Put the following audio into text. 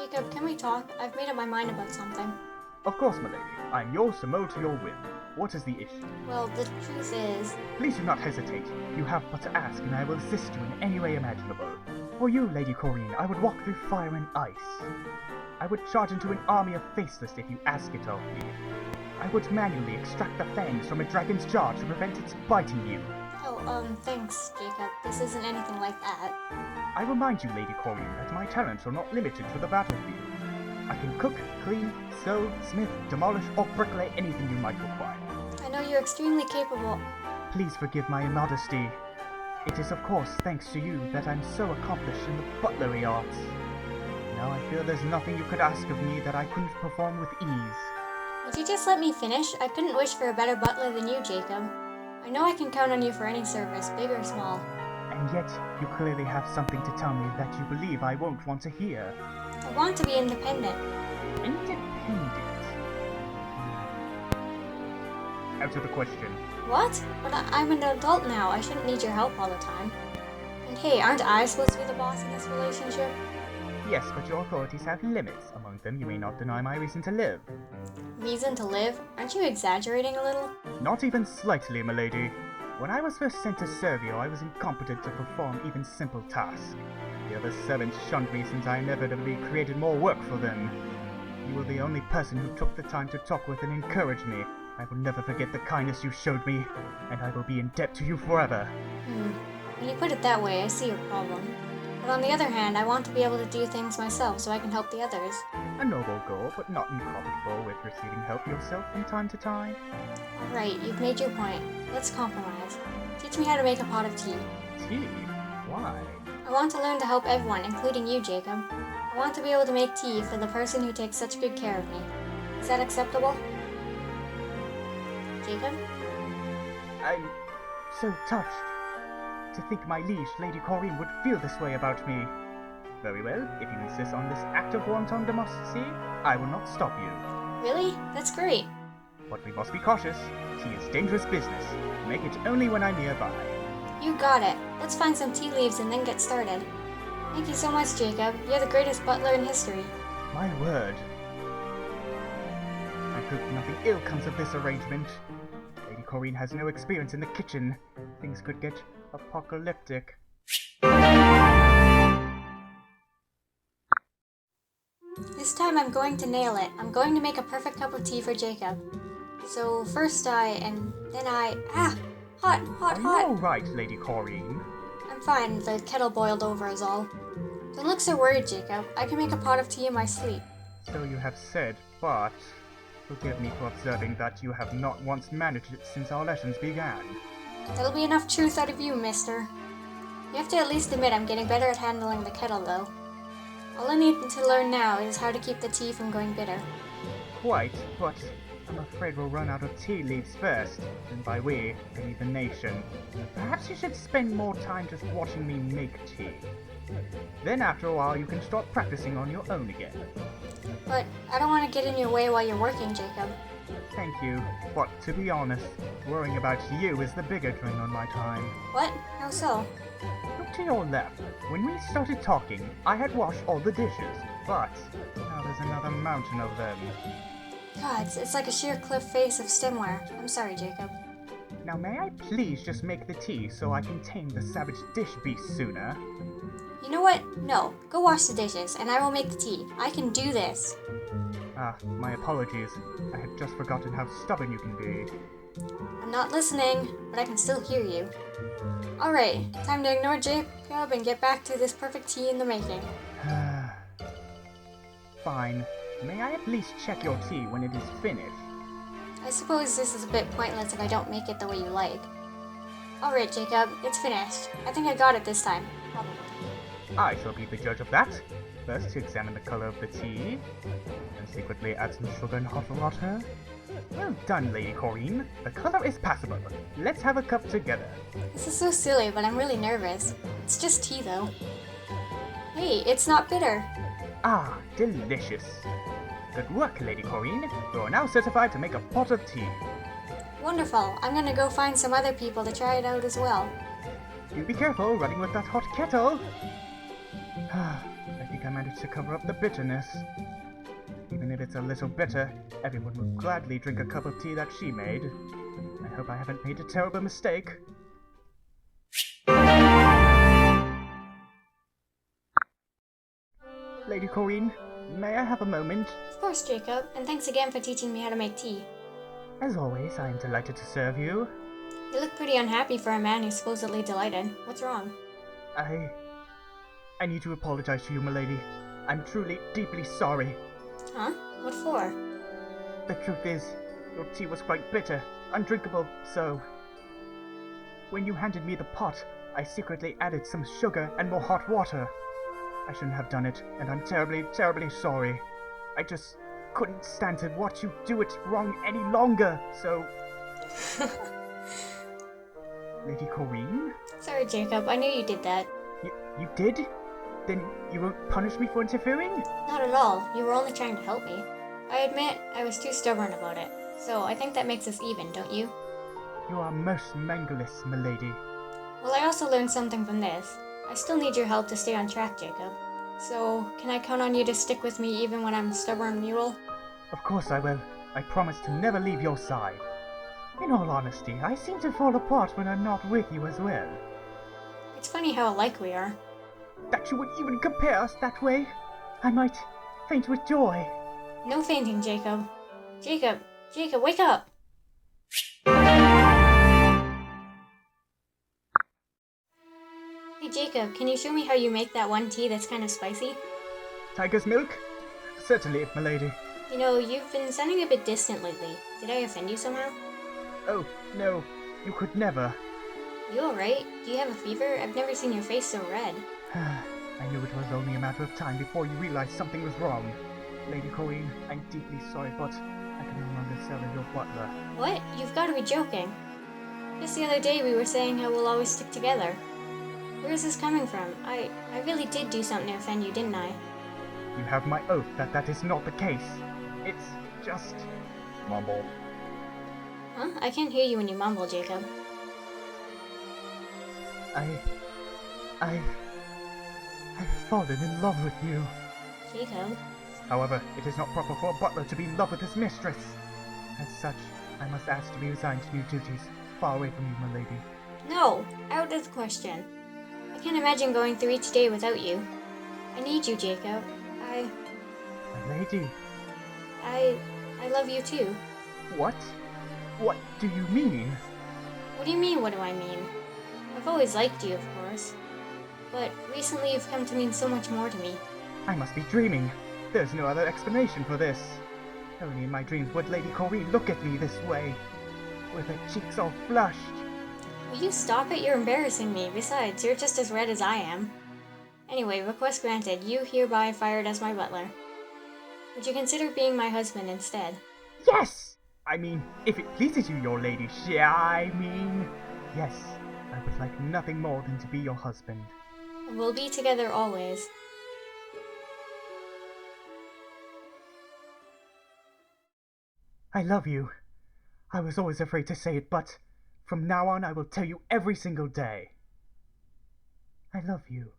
Jacob, can we talk? I've made up my mind about something. Of course, my lady. I'm yours to mow to your whim. What is the issue? Well, the truth is... Please do not hesitate. You have but to ask, and I will assist you in any way imaginable. For you, Lady Corrine, I would walk through fire and ice. I would charge into an army of faceless if you ask it of me. I would manually extract the fangs from a dragon's jaw to prevent its biting you. Oh, thanks, Jacob. This isn't anything like that. I remind you, Lady Corrine, that my talents are not limited to the battlefield. I can cook, clean, sew, smith, demolish, or bricklay anything you might require. I know you're extremely capable. Please forgive my immodesty. It is of course thanks to you that I'm so accomplished in the butlery arts. Now I feel there's nothing you could ask of me that I couldn't perform with ease. Would you just let me finish? I couldn't wish for a better butler than you, Jacob. I know I can count on you for any service, big or small. And yet, you clearly have something to tell me that you believe I won't want to hear. I want to be independent. Independent? Out of the question. What? But I'm an adult now. I shouldn't need your help all the time. And hey, aren't I supposed to be the boss in this relationship? Yes, but your authorities have limits. Among them, you may not deny my reason to live. Reason to live? Aren't you exaggerating a little? Not even slightly, milady. When I was first sent to serve you, I was incompetent to perform even simple tasks. The other servants shunned me since I inevitably created more work for them. You were the only person who took the time to talk with and encourage me. I will never forget the kindness you showed me, and I will be in debt to you forever. When you put it that way, I see your problem. But on the other hand, I want to be able to do things myself so I can help the others. A noble goal, but not incompatible with receiving help yourself from time to time. Alright, you've made your point. Let's compromise. Teach me how to make a pot of tea. Tea? Why? I want to learn to help everyone, including you, Jacob. I want to be able to make tea for the person who takes such good care of me. Is that acceptable? Jacob? I'm so touched. To think my liege, Lady Corrine, would feel this way about me. Very well, if you insist on this act of wanton democracy, I will not stop you. Really? That's great. But we must be cautious. Tea is dangerous business. Make it only when I'm nearby. You got it. Let's find some tea leaves and then get started. Thank you so much, Jacob. You're the greatest butler in history. My word. I hope nothing ill comes of this arrangement. Lady Corrine has no experience in the kitchen. Things could get apocalyptic. This time I'm going to nail it. I'm going to make a perfect cup of tea for Jacob. So first hot. Are you alright, Lady Corrine? I'm fine, the kettle boiled over is all. Don't look so worried, Jacob. I can make a pot of tea in my sleep. So you have said, but forgive me for observing that you have not once managed it since our lessons began. That'll be enough truth out of you, mister. You have to at least admit I'm getting better at handling the kettle, though. All I need to learn now is how to keep the tea from going bitter. Quite, but I'm afraid we'll run out of tea leaves first, and by we, I mean the nation. Perhaps you should spend more time just watching me make tea. Then after a while you can start practicing on your own again. But I don't want to get in your way while you're working, Jacob. Thank you, but to be honest, worrying about you is the bigger drain on my time. What? How so? Look to your left. When we started talking, I had washed all the dishes, but now there's another mountain of them. God, it's like a sheer cliff face of stemware. I'm sorry, Jacob. Now may I please just make the tea so I can tame the savage dish beast sooner? You know what? No. Go wash the dishes, and I will make the tea. I can do this. Ah, my apologies. I had just forgotten how stubborn you can be. I'm not listening, but I can still hear you. Alright, time to ignore Jacob and get back to this perfect tea in the making. Fine. May I at least check your tea when it is finished? I suppose this is a bit pointless if I don't make it the way you like. Alright, Jacob, it's finished. I think I got it this time. Probably. I shall be the judge of that. First, to examine the color of the tea, and secretly add some sugar and hot water. Well done, Lady Corrine. The color is passable. Let's have a cup together. This is so silly, but I'm really nervous. It's just tea, though. Hey, it's not bitter. Ah, delicious. Good work, Lady Corrine. You are now certified to make a pot of tea. Wonderful. I'm gonna go find some other people to try it out as well. You be careful running with that hot kettle. I think I managed to cover up the bitterness. Even if it's a little bitter, everyone would gladly drink a cup of tea that she made. I hope I haven't made a terrible mistake. Lady Corrine, may I have a moment? Of course, Jacob, and thanks again for teaching me how to make tea. As always, I am delighted to serve you. You look pretty unhappy for a man who's supposedly delighted. What's wrong? I need to apologize to you, milady. I'm truly, deeply sorry. Huh? What for? The truth is, your tea was quite bitter, undrinkable, so... When you handed me the pot, I secretly added some sugar and more hot water. I shouldn't have done it, and I'm terribly, terribly sorry. I just couldn't stand to watch you do it wrong any longer, so... Lady Corrine? Sorry, Jacob. I knew you did that. You did? Then you won't punish me for interfering? Not at all. You were only trying to help me. I admit I was too stubborn about it. So I think that makes us even, don't you? You are most mangleless, milady. Well, I also learned something from this. I still need your help to stay on track, Jacob. So, can I count on you to stick with me even when I'm a stubborn mule? Of course I will. I promise to never leave your side. In all honesty, I seem to fall apart when I'm not with you as well. It's funny how alike we are. That you would even compare us that way? I might faint with joy. No fainting, Jacob. Jacob, wake up! Hey Jacob, can you show me how you make that one tea that's kind of spicy? Tiger's milk? Certainly, milady. You know, you've been sounding a bit distant lately. Did I offend you somehow? Oh, no. You could never. You alright? Do you have a fever? I've never seen your face so red. I knew it was only a matter of time before you realized something was wrong. Lady Corrine, I'm deeply sorry, but I can no longer serve as your butler. What? You've got to be joking. Just the other day we were saying how we'll always stick together. Where is this coming from? I really did do something to offend you, didn't I? You have my oath that is not the case. It's just... mumble. Huh? I can't hear you when you mumble, Jacob. I've fallen in love with you. Jacob? However, it is not proper for a butler to be in love with his mistress. As such, I must ask to be resigned to new duties, far away from you, my lady. No! Out of the question. I can't imagine going through each day without you. I need you, Jacob. My lady. I love you too. What? What do you mean? What do you mean, what do I mean? I've always liked you, of course. But recently you've come to mean so much more to me. I must be dreaming. There's no other explanation for this. Only in my dreams would Lady Corrine look at me this way, with her cheeks all flushed. Will you stop it? You're embarrassing me. Besides, you're just as red as I am. Anyway, request granted. You hereby fired as my butler. Would you consider being my husband instead? Yes! I mean, if it pleases you, your lady, yes, I would like nothing more than to be your husband. And we'll be together always. I love you. I was always afraid to say it, but from now on I will tell you every single day. I love you.